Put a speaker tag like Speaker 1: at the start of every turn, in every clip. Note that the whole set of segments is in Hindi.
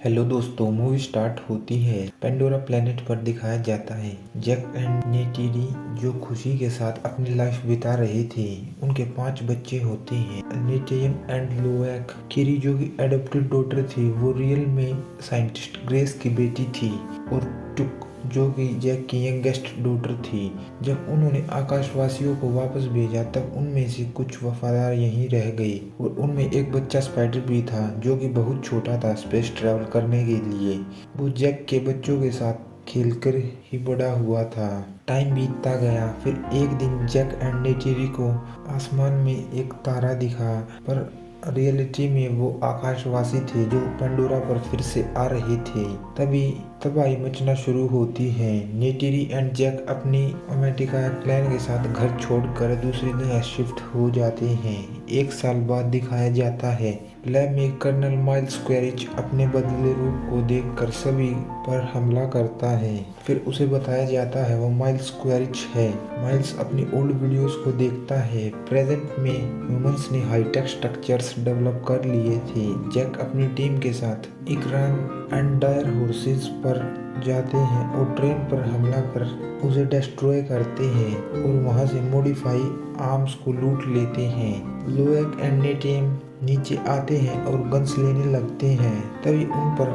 Speaker 1: हेलो दोस्तों, मूवी स्टार्ट होती है। पेंडोरा प्लेनेट पर दिखाया जाता है जैक एंड नेटिरी जो खुशी के साथ अपनी लाइफ बिता रहे थे। उनके 5 बच्चे होते हैं, नेटियम एंड लोएक। किरी जो की एडॉप्टेड डॉटर थी, वो रियल में साइंटिस्ट ग्रेस की बेटी थी, और टुक जो कि जैक की यंगेस्ट डॉटर थी। जब उन्होंने आकाशवासियों को वापस भेजा तब उनमें से कुछ वफादार यहीं रह गए, और उनमें एक बच्चा स्पाइडर भी था जो कि बहुत छोटा था स्पेस ट्रैवल करने के लिए। वो जैक के बच्चों के साथ खेलकर ही बड़ा हुआ था। टाइम बीतता गया, फिर एक दिन जैक एंड नेटिरी को आसमान में एक तारा दिखा, पर रियलिटी में वो आकाशवासी थे जो पेंडोरा पर फिर से आ रहे थे। तभी तबाही मचना शुरू होती है। नेटिरी एंड जैक अपनी ओमेटिका क्लैन के साथ घर छोड़कर दूसरी दुनिया शिफ्ट हो जाते हैं। 1 साल बाद दिखाया जाता है लैब में कर्नल माइल्स स्क्वेरिच अपने बदले रूप को देखकर सभी पर हमला करता है। फिर उसे बताया जाता है वो माइल्स स्क्वेरिच है। माइल्स अपनी ओल्ड वीडियोस को देखता है। प्रेजेंट में ह्यूमंस ने हाईटेक स्ट्रक्चर्स डेवलप कर लिए थे। जैक अपनी टीम के साथ इकरान एंड डायर हॉर्सेस पर जाते हैं और ट्रेन पर हमला कर उसे डिस्ट्रॉय करते हैं और वहां से मॉडिफाई आर्म्स को लूट लेते हैं। लोएक एंड नेटियम नीचे आते हैं और गन्स लेने लगते हैं। तभी उन पर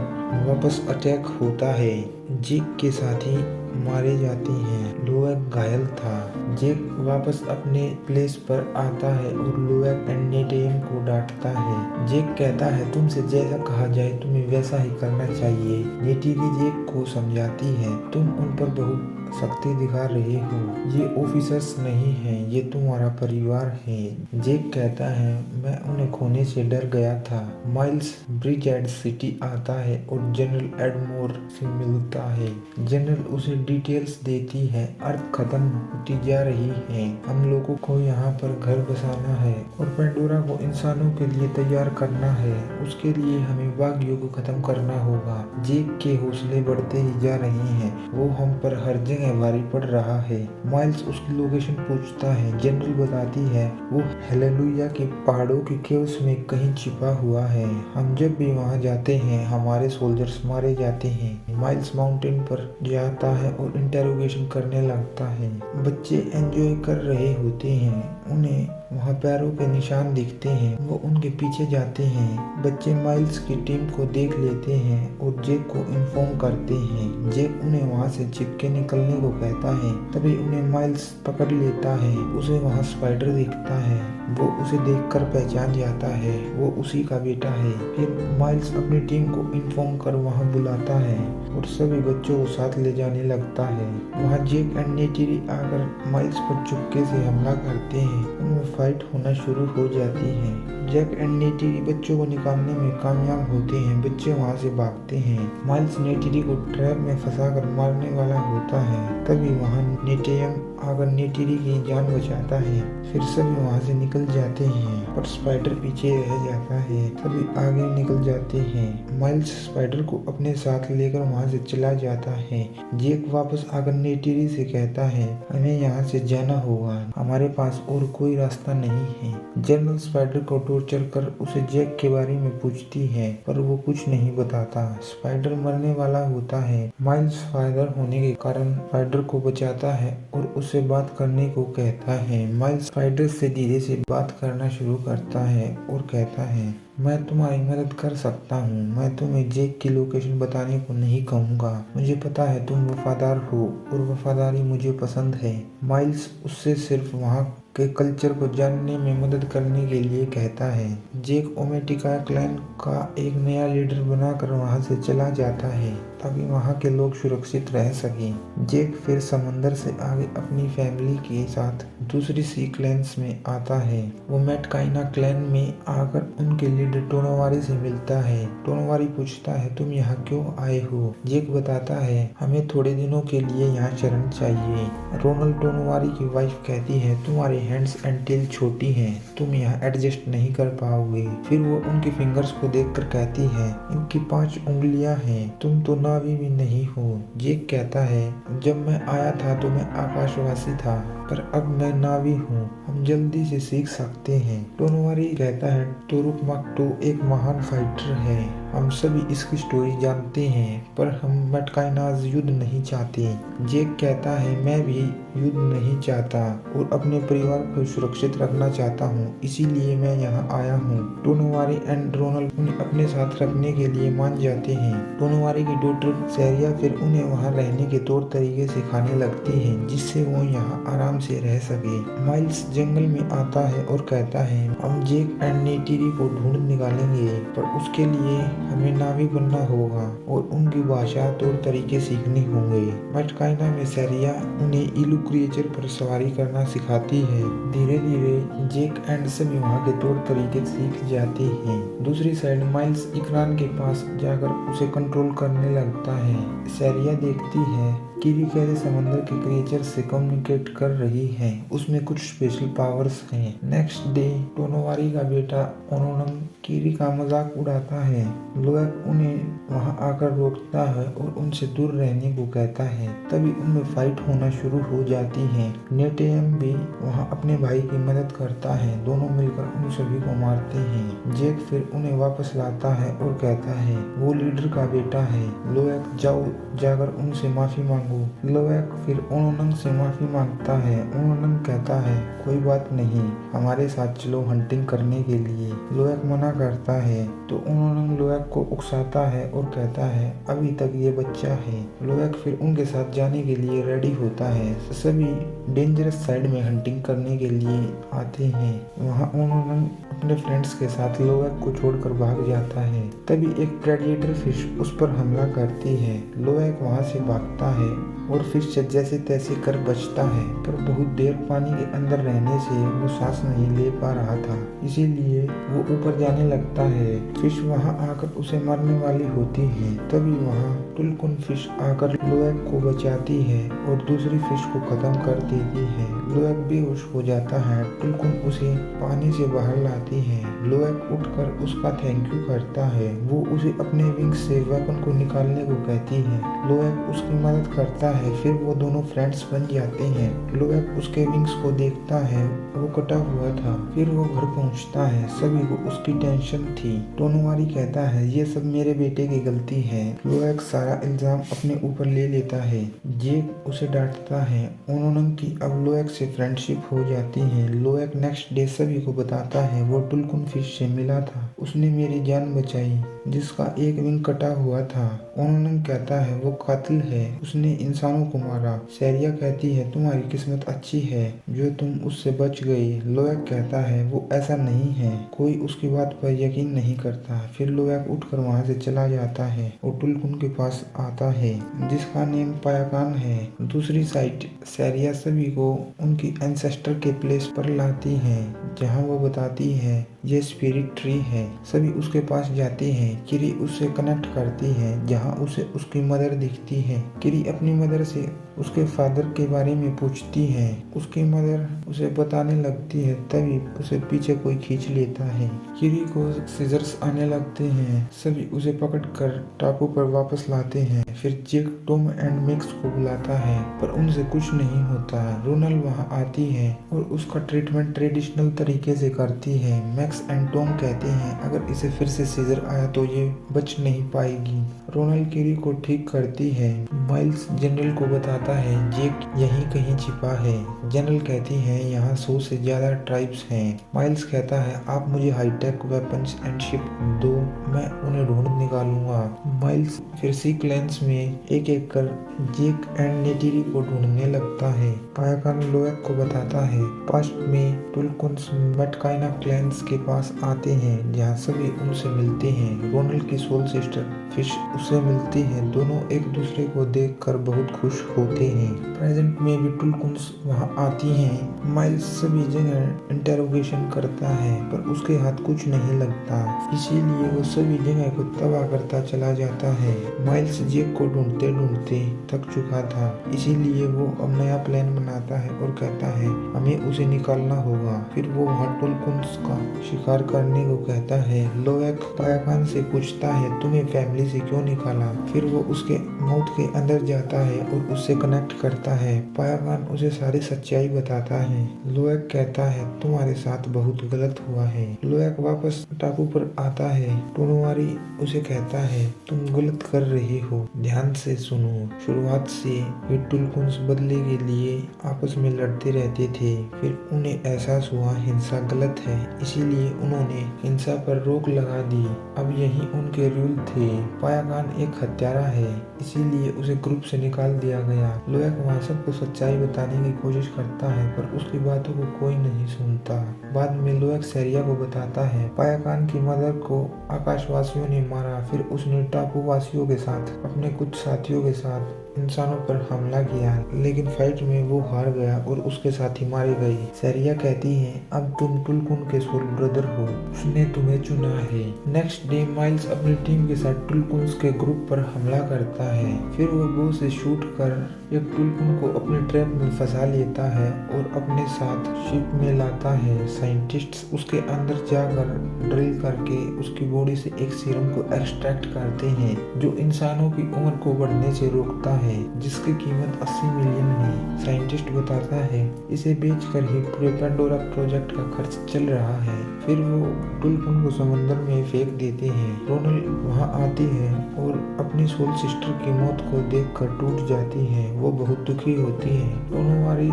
Speaker 1: वापस अटैक होता है। जैक के साथी मारे जाते हैं। लोएक घायल था। जैक वापस अपने प्लेस पर आता है और लोएक एंड नेटियम को डांटता है। जैक कहता है तुमसे जैसा कहा जाए तुम्हें वैसा ही करना चाहिए। नेटिरी जैक को समझाती है तुम उन पर बहुत सख्ती दिखा रहे हो, ये ऑफिसर्स नहीं हैं, ये तुम्हारा परिवार है। जैक कहता है मैं उन्हें खोने से डर गया था। माइल्स ब्रिजहेड सिटी आता है और जनरल एडमोर से मिलता है। जनरल उसे डिटेल्स देती है अर्थ खत्म होती जा रही है, हम लोगों को यहाँ पर घर बसाना है और पेंडोरा को इंसानों के लिए तैयार करना है। उसके लिए हमें बागियों को खत्म करना होगा। जैक के हौसले बढ़ते ही जा रहे हैं, वो हम पर हर जगह भारी पड़ रहा है। माइल्स उसकी लोकेशन पूछता है। जनरल बताती है वो हेलेलुया के पहाड़ों के केव्स में कहीं छिपा हुआ है। हम जब भी वहां जाते हैं हमारे सोल्जर्स मारे जाते हैं। माइल्स माउंटेन पर जाता है और इंटेरोगेशन करने लगता है। बच्चे एंजॉय कर रहे होते हैं, उन्हें वहाँ पैरों के निशान दिखते हैं। वो उनके पीछे जाते हैं। बच्चे माइल्स की टीम को देख लेते हैं और जैक को इन्फॉर्म करते हैं। जैक उन्हें वहाँ से चिपके निकलने को कहता है। तभी उन्हें माइल्स पकड़ लेता है। उसे वहाँ स्पाइडर दिखता है। वो उसे देखकर पहचान जाता है, वो उसी का बेटा है। फिर माइल्स अपनी टीम को इन्फॉर्म कर वहाँ बुलाता है और सभी बच्चों को साथ ले जाने लगता है। वहाँ जैक एंड नेटिरी आकर माइल्स पर चुपके से हमला करते हैं। उनमें फाइट होना शुरू हो जाती है। जैक एंड नेटिरी बच्चों को निकालने में कामयाब होते हैं। बच्चे वहाँ से भागते हैं। माइल्स नेटिरी को ट्रैप में फंसाकर मारने वाला होता है। तभी वहाँ नेटियम आकर नेटिरी की जान बचाता है। फिर सभी वहाँ से निकल जाते हैं, पर स्पाइडर पीछे रह जाता है। सभी आगे निकल जाते हैं। माइल्स स्पाइडर को अपने साथ लेकर वहाँ से चला जाता है। जैक वापस आकर नेटिरी से कहता है हमें यहाँ से जाना होगा, हमारे पास और कोई रास्ता नहीं है। जनरल स्पाइडर को टॉर्चर कर उसे जैक के बारे में पूछती है, पर वो कुछ नहीं बताता। स्पाइडर मरने वाला होता है। माइल्स फादर होने के कारण स्पाइडर को बचाता है और उससे बात करने को कहता है। माइल्स स्पाइडर से धीरे से बात करना शुरू करता है और कहता है मैं तुम्हारी मदद कर सकता हूँ। मैं तुम्हें जैक की लोकेशन बताने को नहीं कहूँगा। मुझे पता है तुम वफादार हो और वफादारी मुझे पसंद है। माइल्स उससे सिर्फ वहाँ के कल्चर को जानने में मदद करने के लिए कहता है। जैक ओमेटिका क्लैन का एक नया लीडर बनाकर वहाँ से चला जाता है ताकि वहाँ के लोग सुरक्षित रह सकें। जैक फिर समंदर से आगे अपनी फैमिली के साथ दूसरी सी क्लैन्स में आता है। वो मेटकाइना क्लैन में आकर उनके लीडर टोनोवारी से मिलता है। टोनोवारी पूछता है तुम यहाँ क्यों आए हो? जैक बताता है हमें थोड़े दिनों के लिए यहाँ शरण चाहिए। रोनल टोनोवारी की वाइफ कहती है तुम्हारे हैंड्स एंड टेल छोटी हैं, तुम यहाँ एडजस्ट नहीं कर पाओगे। फिर वो उनकी फिंगर्स को देखकर कहती है इनकी 5 उंगलियां हैं, तुम तो न नावी भी नहीं हूँ। जेक कहता है, जब मैं आया था तो मैं आकाशवासी था, पर अब मैं नावी हूँ। हम जल्दी से सीख सकते हैं। टोनोवारी कहता है, टोरुक मक्टो एक महान फाइटर है। हम सभी इसकी स्टोरी जानते हैं, पर हम मटकाइनाज युद्ध नहीं चाहते। जेक कहता है, मैं भी युद्ध नहीं चाहता और अपने परिवार को सुरक्षित रखना चाहता हूँ, इसीलिए मैं यहाँ आया हूँ। टोनोवारी एंड रोनल उन्हें अपने साथ रखने के लिए मान जाते हैं। टोनोवारी की डॉटर सेरिया फिर उन्हें वहाँ रहने के तौर तरीके सिखाने लगती है, जिससे वो यहाँ आराम से रह सके। माइल्स जंगल में आता है और कहता है, हम जेक एंड नेटिरी को ढूंढ निकालेंगे, पर उसके लिए हमें नावी बनना होगा और उनकी भाषा तौर तरीके सीखने होंगे। मटकाइना में सेरिया उन्हें इलू क्रिएचर पर सवारी करना सिखाती है। धीरे धीरे जेक एंड सभी वहाँ के तौर तरीके सीख जाते हैं। दूसरी साइड माइल्स इकरान के पास जाकर उसे कंट्रोल करने लगता है। सेरिया देखती है किरी कैसे समंदर के क्रिएचर से कम्युनिकेट कर रही है, उसमें कुछ स्पेशल पावर्स हैं। नेक्स्ट डे टोनोवारी का बेटा ओनोनम किरी का मजाक उड़ाता है। लोएक उन्हें वहां आकर रोकता है और उनसे दूर रहने को कहता है। तभी उनमें फाइट होना शुरू हो जाती है। नेटेयम भी वहां अपने भाई की मदद करता है। दोनों मिलकर उन सभी को मारते हैं। जेक फिर उन्हें वापस लाता है और कहता है वो लीडर का बेटा है। लोएक जाओ जाकर उनसे माफी मांगो। लोएक फिर ओनोनंग से माफी मांगता है। ओनोनंग कहता है, कोई बात नहीं, हमारे साथ चलो हंटिंग करने के लिए। लोएक मना करता है तो ओनोनंग लोएक को उकसाता है और कहता है, अभी तक ये बच्चा है। लोएक फिर उनके साथ जाने के लिए रेडी होता है। सभी डेंजरस साइड में हंटिंग करने के लिए आते हैं। वहाँ ओनोनंग अपने फ्रेंड्स के साथ लोएक को छोड़कर भाग जाता है। तभी एक प्रेडेटर फिश उस पर हमला करती है। लोएक वहाँ से भागता है और फिश जैसे तैसे कर बचता है, पर बहुत देर पानी के अंदर रहने से वो सांस नहीं ले पा रहा था, इसीलिए वो ऊपर जाने लगता है। फिश वहाँ आकर उसे मारने वाली होती है। तभी वहाँ टुलकुन फिश आकर लोएक को बचाती है और दूसरी फिश को खत्म कर देती है। लोएक बेहोश हो जाता है। टुलकुन उसे पानी से बाहर लाती है। लोएक उठकर उसका थैंक यू करता है। वो उसे अपने विंग्स से वेपन को निकालने को कहती है। लोएक उसकी मदद करता है। फिर वो दोनों फ्रेंड्स बन जाते हैं। लोएक उसके विंग्स को देखता है, वो कटा हुआ था। फिर वो घर पहुंचता है। सभी को उसकी टेंशन थी। टोनोवारी कहता है, ये सब मेरे बेटे की गलती है। लोएक सारा इल्जाम अपने ऊपर ले लेता है। जेक उसे डांटता है। ओनोनंग की अब लोएक से फ्रेंडशिप हो जाती है। लोएक नेक्स्ट डे सभी को बताता है, वो टुलकुन फिश से मिला था, उसने मेरी जान बचाई, जिसका एक विंग कटा हुआ था। ओनोनंग कहता है, वो कातिल है, उसने इंसानों को मारा। सेरिया कहती है, तुम्हारी किस्मत अच्छी है जो तुम उससे बच गई। लोएक कहता है, वो ऐसा नहीं है, कोई उसकी बात पर यकीन नहीं करता। फिर लोएक उठकर वहाँ से चला जाता है और टुलकुन के पास आता है, जिसका नेम पायाकान है। दूसरी साइड सेरिया सभी को उनकी एंसेस्टर के प्लेस पर लाती है, जहाँ वो बताती है ये स्पिरिट ट्री है। सभी उसके पास जाते हैं। किरी उससे कनेक्ट करती है, जहाँ उसे उसकी मदर दिखती है। किरी अपनी मदर से उसके फादर के बारे में पूछती है। उसकी मदर उसे बताने लगती है। तभी उसे पीछे कोई खींच लेता है। किरी को सीजर्स आने लगते हैं। सभी उसे पकड़कर टापू पर वापस लाते हैं। फिर जेक टॉम एंड मैक्स को बुलाता है, पर उनसे कुछ नहीं होता। रोनल वहाँ आती है और उसका ट्रीटमेंट ट्रेडिशनल तरीके से करती है। मैक्स एंड टॉम कहते हैं, अगर इसे फिर से सीजर आया तो ये बच नहीं पाएगी। रोनल किरी को ठीक करती है। माइल्स जनरल को बताता है, जेक यहीं कहीं छिपा है। जनरल कहती है, यहाँ 100 से ज्यादा ट्राइब्स हैं। माइल्स कहता है, आप मुझे हाईटेक वेपन्स एंड शिप दो, मैं उन्हें ढूंढ निकालूंगा। माइल्स फिर सी क्लैंस में एक एक कर जेक एंड नेटिरी को ढूंढने लगता है। पायाकान लोएक को बताता है, पास्ट में टुलकुन्स मटकाइना क्लैंस के पास आते हैं, जहाँ सभी उनसे मिलते हैं। रोनल की सोल सिस्टर फिश उससे मिलती है। दोनों एक दूसरे को देखकर बहुत खुश होते हैं। प्रेजेंट में भी टुलकुन्स वहाँ आती हैं। माइल्स सभी जगह इंटेरोगेशन करता है, पर उसके हाथ कुछ नहीं लगता, इसीलिए वो सभी जगह को तबाह करता चला जाता है। माइल्स जेक को ढूंढते ढूंढते थक चुका था। इसीलिए वो अब नया प्लान बनाता है और कहता है हमें उसे निकालना होगा। फिर वो वहाँ टुलकुन्स का शिकार करने को कहता है। लोएक पायाकान से पूछता है तुम्हें फैमिली से क्यों निकाला। फिर वो उसके माउथ के अंदर जाता है और उससे कनेक्ट करता है। पायाकान उसे सारी सच्चाई बताता है। लोएक कहता है तुम्हारे साथ बहुत गलत हुआ है। लोएक वापस टापू पर आता है। टोनोमारी उसे कहता है तुम गलत कर रहे हो, ध्यान से सुनो। शुरुआत से ये टुलकुन्स बदले के लिए आपस में लड़ते रहते थे। फिर उन्हें एहसास हुआ हिंसा गलत है, इसीलिए उन्होंने हिंसा पर रोक लगा दी। अब यही उनके रूल थे। पायाकान एक हत्यारा है, इसीलिए उसे ग्रुप से निकाल दिया गया। लोएक वहाँ सबको सच्चाई बताने की कोशिश करता है पर उसकी बातों को कोई नहीं सुनता। बाद में लोएक सेरिया को बताता है पायाकान की मदर को आकाशवासियों ने मारा। फिर उसने टापू वासियों के साथ अपने कुछ साथियों के साथ इंसानों पर हमला किया, लेकिन फाइट में वो हार गया और उसके साथी मारे गए। सेरिया कहती है अब तुम टुलकुन के सोल ब्रदर हो, उसने तुम्हें चुना है। नेक्स्ट डे माइल्स अपनी टीम के साथ टुलकुन्स के ग्रुप पर हमला करता है। फिर वो बो से शूट कर एक टुलकुन को अपने ट्रैप में फंसा लेता है और अपने साथ शिप में लाता है। साइंटिस्ट्स उसके अंदर जाकर ड्रिल करके उसकी बॉडी से एक सीरम को एक्सट्रैक्ट करते हैं जो इंसानों की उम्र को बढ़ने से रोकता है, जिसकी कीमत 80 मिलियन है। साइंटिस्ट बताता है इसे बेचकर ही पूरे पेंडोरा प्रोजेक्ट का खर्च चल रहा है। फिर वो टुलकुन को समंदर में फेंक देते हैं। रोनल वहाँ आती है और अपनी सोल सिस्टर की मौत को देखकर टूट जाती है। वो बहुत दुखी होती है। टोनोमारी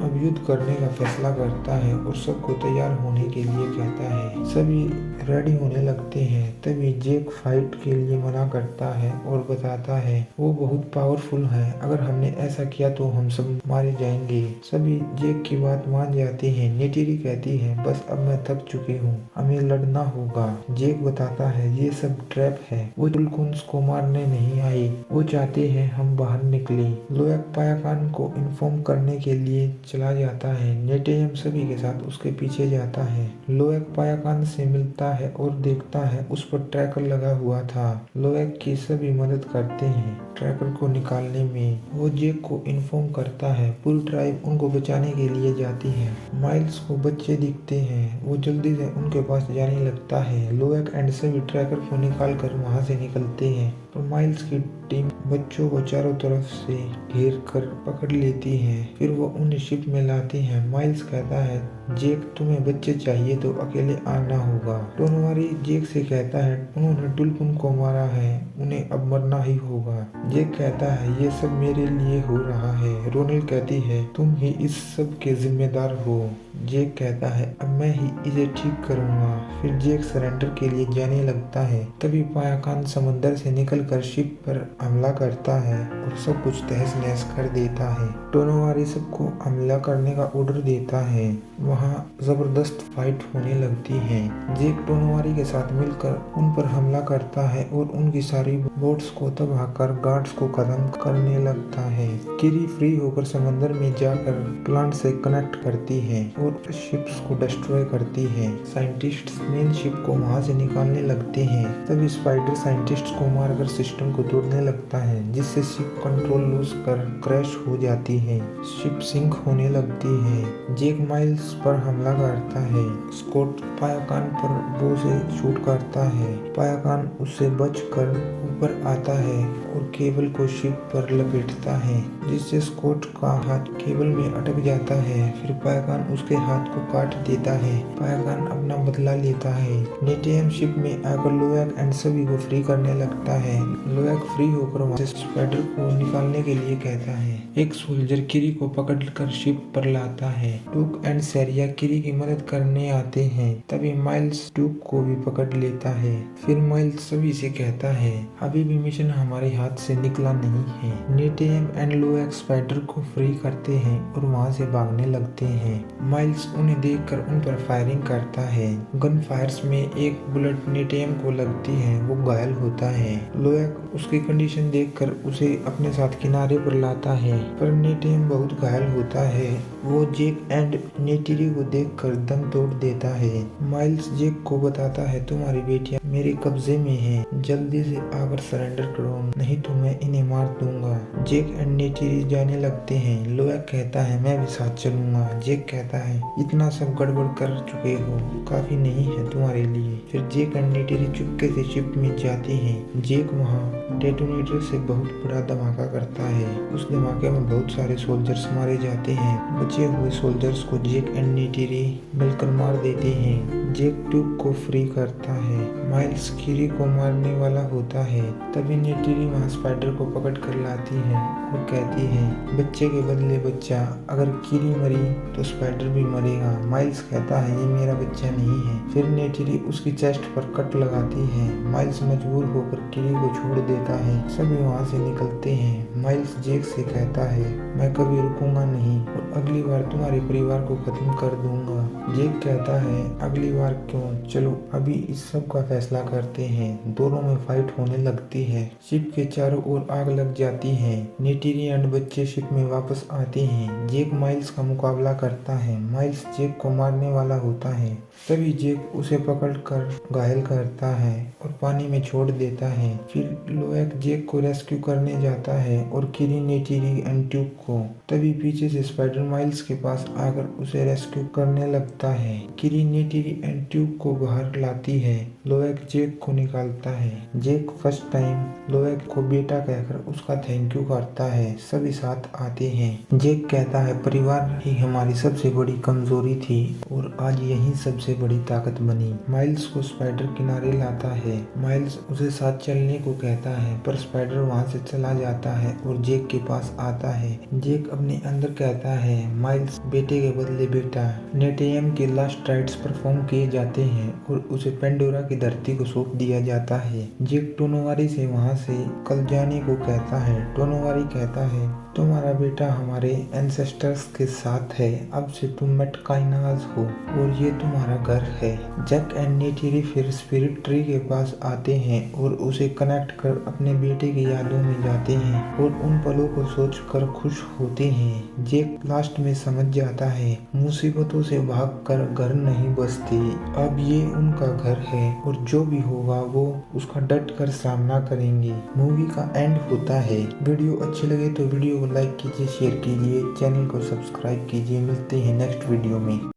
Speaker 1: अब युद्ध करने का फैसला करता है और सबको तैयार होने के लिए कहता है। सभी रेडी होने लगते हैं। तभी जेक फाइट के लिए मना करता है और बताता है वो बहुत पावरफुल है, अगर हमने ऐसा किया तो हम सब मारे जाएंगे। सभी जेक की बात मान जाते हैं। नेटिरी कहती है बस अब मैं थक चुकी हूँ, हमें लड़ना होगा। जेक बताता है ये सब ट्रैप है, वो टुलकुन्स को मारने नहीं आई, वो चाहते हैं हम बाहर निकले। लोएक पायाकान को इन्फॉर्म करने के लिए चला जाता है। नेटेयम सभी के साथ उसके पीछे जाता है। लोएक पायाकान से मिलता है और देखता है उस पर ट्रैकर लगा हुआ था। लोएक की सभी मदद करते हैं ट्रैकर को निकालने में। वो जेक को इन्फॉर्म करता है। पूरी ट्राइब उनको बचाने के लिए जाती है। माइल्स को बच्चे दिखते हैं, वो जल्दी से उनके पास जाने लगता है। लोएक एंड सभी ट्रैकर को निकाल कर वहाँ से निकलते हैं पर माइल्स की टीम बच्चों को चारों तरफ से घेर कर पकड़ लेती है। फिर वो उन्हें शिप में लाती है। माइल्स कहता है जेक तुम्हें बच्चे चाहिए तो अकेले आना होगा। टोनोमारी जेक से कहता है उन्होंने टुलकुन को मारा है, उन्हें अब मरना ही होगा। जेक कहता है ये सब मेरे लिए हो रहा है। रोनल कहती है तुम ही इस सब के जिम्मेदार हो। जेक कहता है अब मैं ही इसे ठीक करूंगा। फिर जेक सरेंडर के लिए जाने लगता है। तभी पायाकान समंदर से निकलकर शिप पर हमला करता है और सब कुछ तहस नहस कर देता है। टोनोमारी सबको हमला करने का ऑर्डर देता है। वहाँ जबरदस्त फाइट होने लगती है। जेक टोनोमारी के साथ मिलकर उन पर हमला करता है और उनकी सारी बोट्स को तबाह कर गार्ड्स को खत्म करने लगता है। किरी फ्री होकर समंदर में जाकर प्लांट से कनेक्ट करती है और शिप्स को डिस्ट्रॉय करती है। साइंटिस्ट्स मेन शिप को वहां से निकालने लगते हैं। तभी स्पाइडर साइंटिस्ट्स को मारकर सिस्टम को तोड़ने लगता है, जिससे शिप कंट्रोल लूज कर क्रैश हो जाती है। शिप सिंक होने लगती है। जेक माइल्स पर हमला करता है। स्कॉट पायाकान पर बो से शूट करता है। पायाकान उससे बचकर ऊपर आता है और केबल को शिप पर लपेटता है, जिससे स्कॉट का हाथ केबल में अटक जाता है। फिर पायाकान उसके हाथ को काट देता है। पायाकान अपना बदला लेता है। नेटियम शिप में आकर लोएक एंड सभी को फ्री करने लगता है। लोएक फ्री होकर वहाँ से स्पाइडर को निकालने के लिए कहता है। एक सोल्जर किरी को पकड़कर शिप पर लाता है। टूक एंड सेरिया किरी की मदद करने आते हैं। तभी माइल्स टूक को भी पकड़ लेता है। फिर माइल्स सभी से कहता है अभी भी मिशन हमारे हाथ से निकला नहीं है। नेटियम एंड लोएक स्पाइडर को फ्री करते हैं और वहाँ से भागने लगते हैं। माइल्स उन्हें देखकर उन पर फायरिंग करता है। गन फायर्स में एक बुलेट नेटियम को लगती है, वो घायल होता है। लोएक उसकी कंडीशन देखकर उसे अपने साथ किनारे पर लाता है, पर नेटियम बहुत घायल होता है। वो जेक एंड नेटिरी को देखकर दम तोड़ देता है। माइल्स जैक को बताता है तुम्हारी बेटियां मेरे कब्जे में हैं, जल्दी से आकर सरेंडर करो नहीं तो मैं इन्हें मार दूंगा। जैक एंड नेटिरी जाने लगते हैं। लोएक कहता है मैं भी साथ चलूंगा। जैक कहता है इतना सब गड़बड़ कर चुके हो, काफी नहीं है तुम्हारे लिए। फिर जैक एंड नेटिरी चुपके से शिप में जाते हैं। जैक वहाँ डेटोनेटर से बहुत बड़ा धमाका करता है। उस धमाके में बहुत सारे सोल्जर्स मारे जाते हैं। बचे हुए सोल्जर्स को जैक एंड नेटिरी मिलकर मार देते हैं। जैक ट्यूब को फ्री करता है। माइल्स कीरी को मारने वाला होता है। तभी नेटिरी वहाँ स्पाइडर को पकड़ कर लाती है और कहती है बच्चे के बदले बच्चा, अगर कीरी मरी तो स्पाइडर भी मरेगा। माइल्स कहता है ये मेरा बच्चा नहीं है। फिर नेटिरी उसकी चेस्ट पर कट लगाती है। माइल्स मजबूर होकर कीरी को छोड़ देता है। सभी वहाँ से निकलते हैं। माइल्स जैक से कहता है मैं कभी रुकूंगा नहीं और अगली बार तुम्हारे परिवार को खत्म कर दूंगा। जैक कहता है अगली बार क्यों, चलो अभी इस सब का फैसला करते हैं। दोनों में फाइट होने लगती है। शिप के चारों ओर आग लग जाती है। नेटिरी एंड बच्चे शिप में वापस आते हैं। जैक माइल्स का मुकाबला करता है। माइल्स जैक को मारने वाला होता है। तभी जैक उसे पकड़कर घायल करता है और पानी में छोड़ देता है। फिर लोएक जैक को रेस्क्यू करने जाता है और कीरी नेटिरी एंड ट्यूब को। तभी पीछे से स्पाइडर माइल्स के पास आकर उसे रेस्क्यू करने लगता है। कीरी नेटिरी एंड ट्यूब को बाहर लाती है। लोएक जैक को निकालता है। जैक फर्स्ट टाइम लोएक को बेटा कहकर उसका थैंक यू करता है। सभी साथ आते हैं। जैक कहता है परिवार ही हमारी सबसे बड़ी कमजोरी थी और आज यही सबसे बड़ी ताकत बनी। माइल्स को स्पाइडर किनारे लाता है। माइल्स उसे साथ चलने को कहता है पर स्पाइडर वहां से चला जाता है और जैक के पास आता है। जैक अपने अंदर कहता है माइल्स बेटे के बदले बेटा। नेटियम के लास्ट राइट्स परफॉर्म किए जाते हैं और उसे पेंडोरा की धरती को सौंप दिया जाता है। जैक टोनोवारी से वहां से कल जाने को कहता है। टोनोवारी कहता है तुम्हारा बेटा हमारे एंसेस्टर्स के साथ है, अब से तुम मेटकाइनाज हो और ये तुम्हारा घर है। जैक एंड नेटिरी फिर स्पिरिट ट्री के पास आते हैं और उसे कनेक्ट कर अपने बेटे की यादों में जाते हैं और उन पलों को सोचकर खुश होते हैं। जैक लास्ट में समझ जाता है मुसीबतों से भागकर घर नहीं बसते, अब ये उनका घर है और जो भी होगा वो उसका डट कर सामना करेंगे। मूवी का एंड होता है। वीडियो अच्छी लगे तो वीडियो को लाइक कीजिए, शेयर कीजिए, चैनल को सब्सक्राइब कीजिए। मिलते हैं नेक्स्ट वीडियो में।